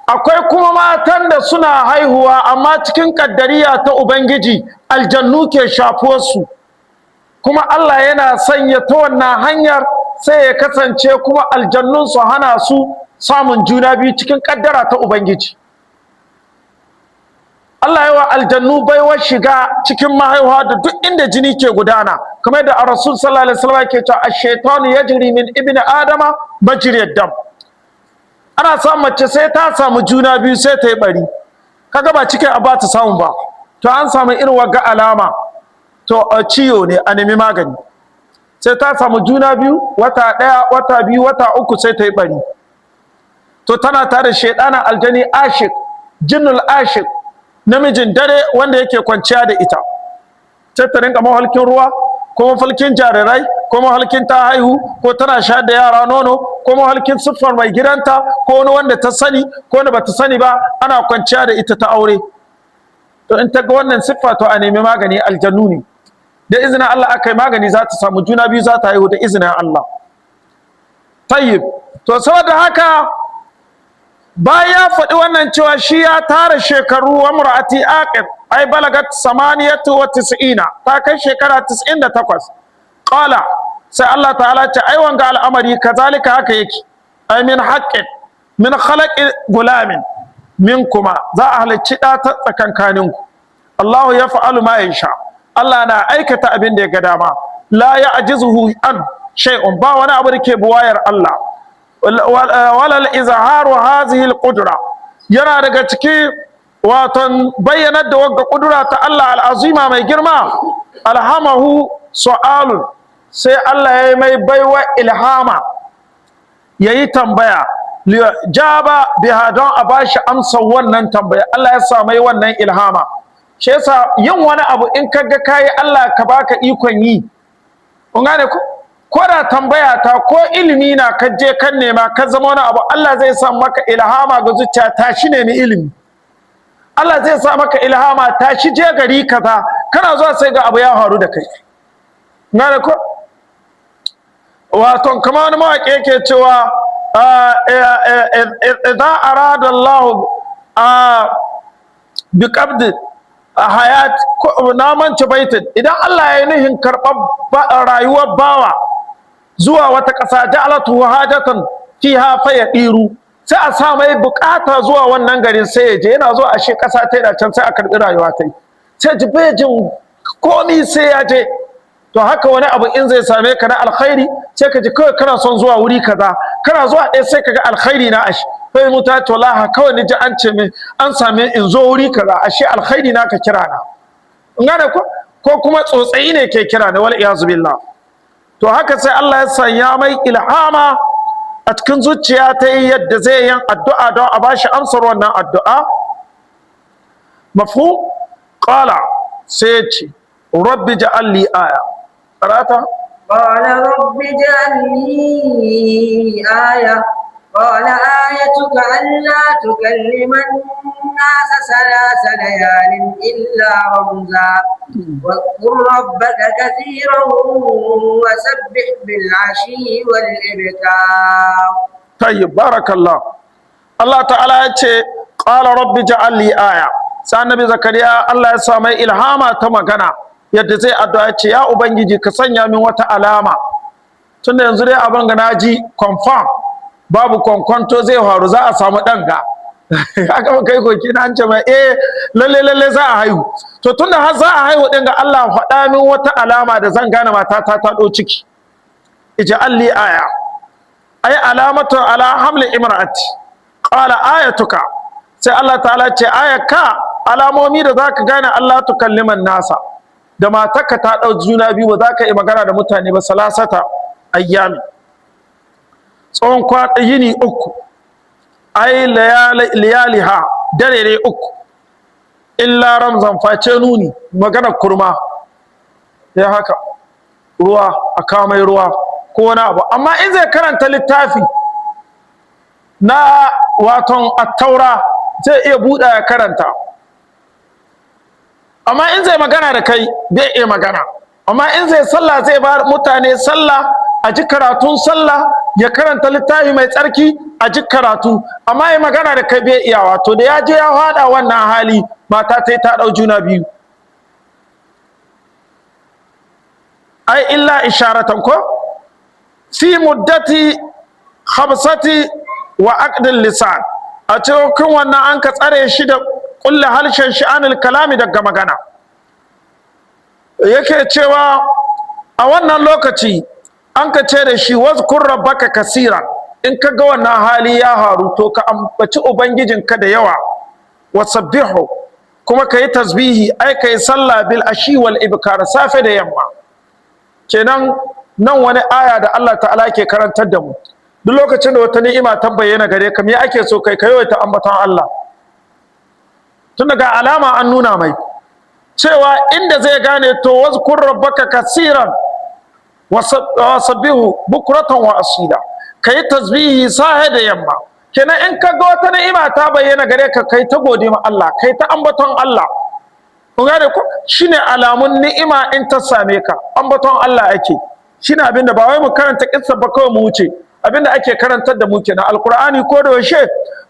akwai kuma matan da suna haihuwa, amma cikin kaddariya ta Ubangiji aljannu ke shafuwarsu, kuma Allah yana sanya ta wannan hanyar, sai ya kasance kuma aljannun su hana su samun juna biyu cikin kaddara ta Ubangiji. Allah yawa aljannu baiwar shiga cikin mahaihuwa da duk inda jini ke gudana, kamar da Rasul sallallahu alaihi wasallam ke cewa ash-shaytanu yajri min ibni adama majriyad dam. ana samun mace sai ta samu juna biyu sai ta yi bari, kaga ba cikin a ba ta samu ba, to an samu irin wagga alama, to a ciwo ne, a nemi magani. sai ta samu juna biyu, wata ɗaya, wata biyu, wata uku, sai ta yi bari, to tana tare da shaidanan aljani ashik, jinnul ashik, namijin dare wanda yake kwanciya da ita, sai ta rinka mahalkin ruwa, ko mahalkin jarirai, ko mahalkin ta haihu, ko tana sha da yara nono, ko mahalkin siffar mai gidanta, ko wani wanda ta sani, ko wanda bata sani ba, ana kwanciya da ita ta aure. to in ta ga wannan siffa, to a nemi magani, aljannu ne. da izinin Allah aka yi magani, za ta samu juna biyu, za ta haihu da izinin Allah. tayyib, to saboda haka bayan ya faɗi wannan cewa shi ya tara shekaru, wa mur'ati aqir, ai balagat 98, ta kai shekara 98. qala, sai Allah ta'ala ce ai wanga al'amari kazalika haka yake, ai min haqqin min khalaqi gulamin minkuma, za a halicci ɗa ta tsakankaninku. Allahu ya fa'alu ma yasha, Allah na aikata abin da ya ga dama, la ya'jizuhu an shay'un, ba wani abu da ke buwayar Allah. walal izharu hazihi alqudra, yana daga ciki waton bayyanar da wagga kudura ta Allah al'azima mai girma. alhamahu su'alun, sai Allah ya yi mai baiwa ilhama, yayi tambaya, jaba biha, don a bashi amsar wannan tambaya. Allah ya sa mai wannan ilhama. shi yasa yin wani abu in kaga kayi, Allah ka baka ikon yi. kun gane ko da tambaya ta ko ilimi na ka je kan nema ka zama wani abu, Allah zai sa maka ilhama ga zuciya, tashi nemi ilimi. Allah zai sa maka ilhama, tashi je gari kaza, kana zuwa sai ga abu ya faru da kai. gane ko wato kamar wani mawaƙi yake cewa idza arada Allah bi qabd hayat na mance baitin idan Allah ya yi nuhin karɓar rayuwar bawa zuwa wata ƙasa ja'alatu hajatan fiha fa yadiru sai a sa mai bukata zuwa wannan garin sai ya je yana zuwa ashe ƙasa ta da can sai a karɓi rayuwa ta sai ji bai jin komi sai ya je to haka wani abu in zai same ka na alkhairi sai ka ji kawai kana son zuwa wuri kaza kana zuwa ɗaya sai ka ga alkhairi na ashe sai muta to laha kawai ni ji an ce min an same in zo wuri kaza ashe alkhairi na ka kira na in gane ko kuma tsotsayi ne ke kira na wal iyazu billah to haka sai Allah ya sanya mai ilhama a cikin zuciya ta yi yadda zai yin addu'a don a bashi amsar wannan addu'a mafhum qala sai ya ce rabbi ja'al li aya qarata قال رب اجعل لي آية قال آيتك ألا تكلم الناس 3 ليال إلا رمزا واذكر ربك كثيرا وسبح بالعشي والإبكار. طيب بارك الله. الله تعالى يقول قال رب اجعل لي آية. سأل النبي زكريا الله يسامي إلهاما تمغنا yadda zai addu'a ce ya ubangiji ka sanya min wata alama tunda yanzu dai abin ga naji confirm babu kwankwanto zai faru za a samu ɗan ga haka ba kai koki na an ce mai lalle za a haihu to tunda har za a haihu ɗin ga Allah faɗa min wata alama da zan gane matata ta ɗau ciki ij'al li aya ay alamatu ala hamli imra'ati qala ayatuka sai Allah ta'ala ce ayaka alamomi da zaka gane Allah tukalliman nasa da matarka ta ɗau juna biyu ba za ka yi magana da mutane ba salasata ayyami tsawon yini 3 ai liyaliha dare 3 illa ramzan face nuni magana kurma ya haka ruwa a kamai ruwa ko wani abu amma in zai karanta littafi na waton attaura zai iya buɗa ya karanta amma in zai magana da kai bai iya magana amma in zai sallah zai ba mutane sallah a ji karatun sallah ya karanta littafi mai tsarki a ji karatu amma ya magana da kai bai iyawa to da ya je ya hada wannan hali mata ta ɗau juna biyu ai illa isharatan ko fi muddati khamsati wa aqdil lisan a cikin wannan an ka tsare shi da kulle harshen shi anil kalami daga magana yake cewa a wannan lokaci an ka ce da shi wazkur rabbaka kasira in ka ga wannan hali ya haru to ka ambaci ubangijinka da yawa wasabbihu kuma ka yi tasbihi ai ka yi sallah bil ashi wal ibkar safe da yamma kenan nan wani aya da Allah ta'ala ke karantar da mu duk lokacin da wata ni'ima ta bayyana gare ka me ake so kai ta ambaton Allah tun daga alama an nuna mai cewa inda zai gane to wazkur rabbaka kaseeran wasabbihu bukratan wa asila kai tasbihi sahe da yamma kenan in ka ga wata ni'ima ta bayyana gare ka kai ta gode ma Allah kai ta ambaton Allah kun gane ko shine alamun ni'ima in ta same ka ambaton Allah ake shine abinda ba wai mu karanta kissa ba kawai mu wuce abinda ake karantar da mu kenan alqur'ani ko da yaushe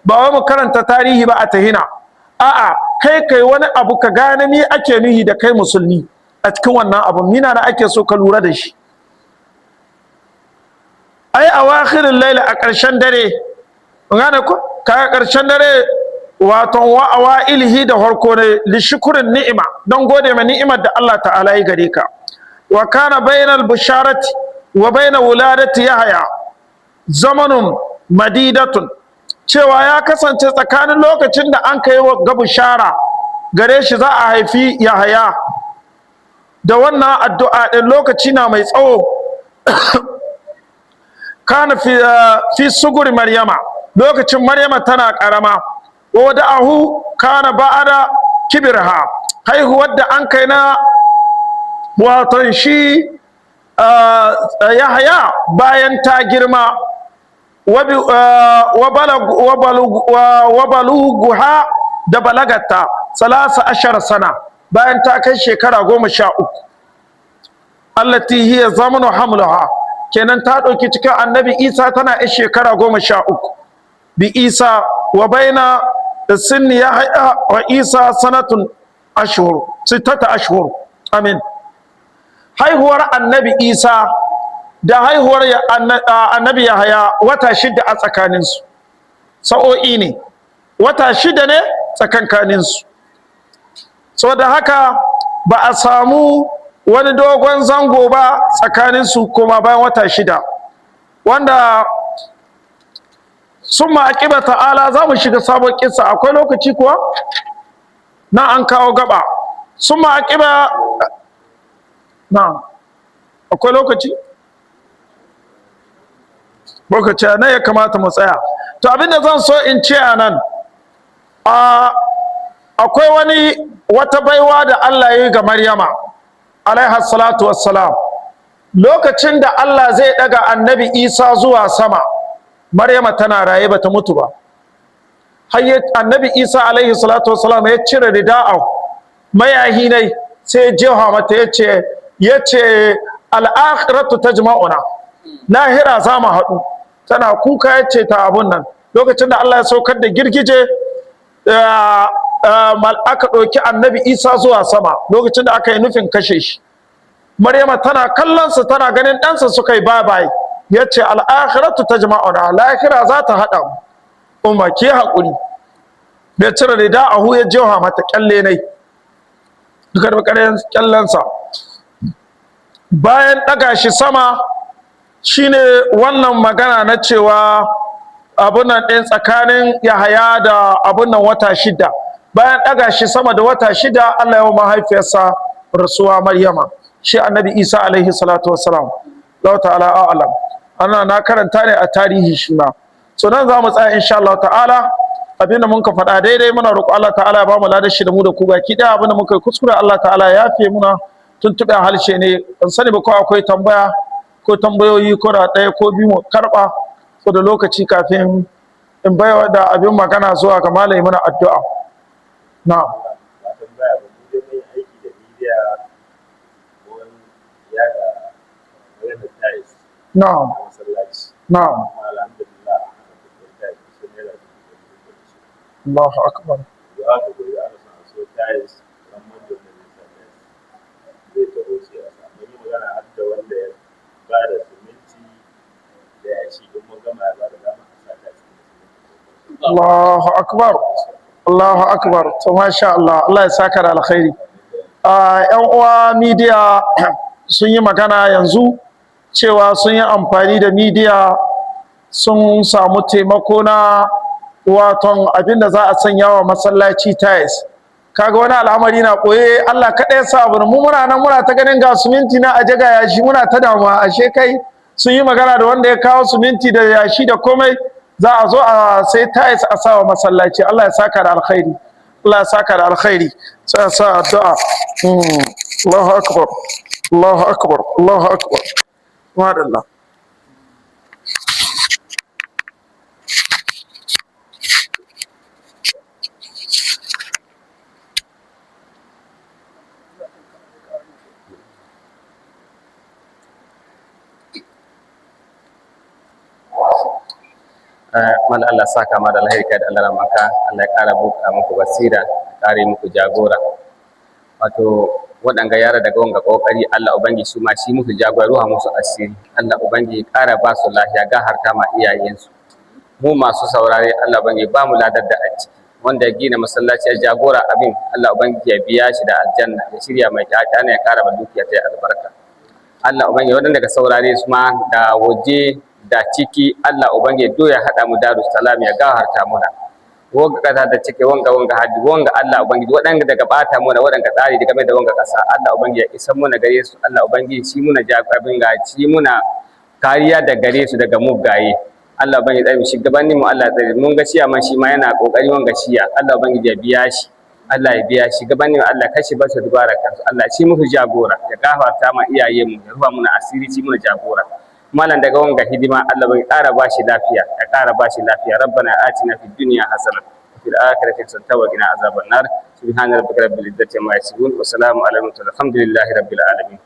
ba wai mu karanta tarihi ba a tahina a'a kai wani abu ka gane ni ake nuhi da kai musulmi a cikin wannan abun mina na ake so ka lura da shi ai awakhirin laila a ƙarshen dare gane ko ka ƙarshen dare wato wa awailihi da harko ne li shukrin ni'ima don gode ma ni'imar da Allah ta'ala ya gare ka wa kana bainal bisharati wa baina wuladati yahya zamanun madidatun cewa ya kasance tsakanin lokacin da an kai ga bishara gare shi za a haifi Yahaya da wannan addu'a din lokaci na mai tsawo kana fi suguri maryama lokacin maryama tana karama wa wada'ahu kana ba'ada kibirha haihuwar da an kai na watan shi Yahaya bayan ta girma wa balugha da balagata 13 sana bayan ta kai shekara 13 allati hiya zamanu hamlaha kenan ta dauki cikin annabi Isa tana shekara 13 bi Isa wa baina sinni Yahya wa Isa sanatun ashhur 6 ashhur amin. haihuwar annabi Isa da haihuwar annabi Yahya wata 6 a tsakaninsu, sa'o'i ne, wata 6 ne tsakankaninsu. Saboda haka ba a samu wani dogon zango ba tsakaninsu kuma bayan wata 6, wanda sun ma'aƙiba ta'ala za mu shiga sabon kisa. Akwai lokaci kuwa na an kawo gaba sun ma'aƙiba na akwai lokaci na ya kamata mu tsaya. To abinda zan so in ce a nan, akwai wata baiwa da Allah ya yi ga Maryama alaiha salatu wassalam. Lokacin da Allah zai daga annabi Isa zuwa sama, Maryama tana raye bata mutu ba. Har annabi Isa alaihi salatu wassalam ya cire rida'u mayahi ne sai ya jefa mata yace al-akhiratu tajma'una, lahira za mu haɗu. Tana kuka yace ta abun nan. Lokacin da Allah ya saukar da girgije, aka ɗauki annabi Isa zuwa sama, lokacin da aka yi nufin kashe shi, Maryama tana kallonsa, tana ganin ɗansa suka yi babaye, ya ce al'akhiratu tajma'una, lahira za ta haɗa mu, umma ke haƙuri. bai cire rida'ahu ya jewa mata kyalle ne, dukkan kyallensa. Bayan ɗaga shi sama shine wannan magana na cewa abunan ɗin tsakanin Yahaya da abunan wata 6. Bayan ɗaga shi sama da wata 6, Allah ya wa mahaifiyarsa rasuwa Maryama, shi annabi Isa alaihi salatu wassalam. Allah ta'ala a'lam. Ana na karanta ne a tarihi shi ma. So nan za mu tsaya insha Allah ta'ala. Abinda mun ka faɗa daidai muna roƙo Allah ta'ala ya ba mu ladan shi da mu da ku baki ɗaya. Abinda muka yi kuskure Allah ta'ala ya yafe muna, tuntuɓe halshe ne. Ban sani ba ko akwai tambaya ko tambayoyi ko da ɗaya ko biyu mu karɓa ko da lokaci kafin in baiwa da abin magana zuwa ga malami mana addu'a. Na'am. Na'am. Na'am. Allahu akbar. Allahu akbar. Allahu akbar. To masha Allah, Allah ya saka da alkhairi. Yan uwa media sun yi magana yanzu cewa sun yi amfani da media sun samu taimako na waton abinda za a sanya wa masallaci tiles. Kaga wani al'amari na koye, Allah kaɗai sa abu. Mu muna nan muna ta ganin ga suminti na aje ga yashi, muna ta damuwa. Ashe kai sun yi magana da wanda ya kawo suminti da yashi da komai, za a zo a sai tiles a sa wa masallaci. Allah ya saka da alkhairi. Allah ya saka da alkhairi. Sai a sa addu'a. Allahu akbar. Allahu akbar. Allahu akbar. Madallah. Mala Allah saka ma da alheri kai da Allah maka, Allah ya kara buka muku basira, kare muku jagora. Wato waɗanga yara daga wanga kokari Allah ubangi su ma shi musu jagora, ruha musu asiri. Allah ubangi kara ba su lafiya, ga harta ma iyayensu. Mu masu saurare Allah ubangi ba mu ladar da a ciki. Wanda ya gina masallaci ya jagora abin, Allah ubangi ya biya shi da aljanna, ya shirya mai kyata ne, ya kara ba dukiya ta albarka. Allah ubangi waɗanda daga saurare su ma da waje da ciki, Allah ubangi do ya hada mu Darus Salam, ya gaharta muna wanga kasa da ciki wanga hadi wanga Allah ubangi wadanga daga bata muna wadanga tsari daga mai da wanga kasa, Allah ubangi ya isa muna gare su. Allah ubangi shi muna jagabin gaci muna kariya da gare su daga mugaye. Allah ubangi dai shi gabanin mu, Allah tsare mun ga shiya man shi ma yana kokari wanga shiya, Allah ubangi ya biya shi, Allah ya biya shi gabanin Allah kashi ba su dubara kansu. Allah shi musu jagora, ya gafarta ma iyaye mu, ya ruwa muna asiri, shi muna jagora. Malam daga wanga hidima Allah bai ƙara bashi lafiya, ya ƙara bashi lafiya. Rabbana atina fid dunya hasanah wa fil akhirati hasanah wa qina azaban nar. Subhana rabbika rabbil izzati amma yasifun wa salamun alal mursalin, alhamdulillahi rabbil alamin.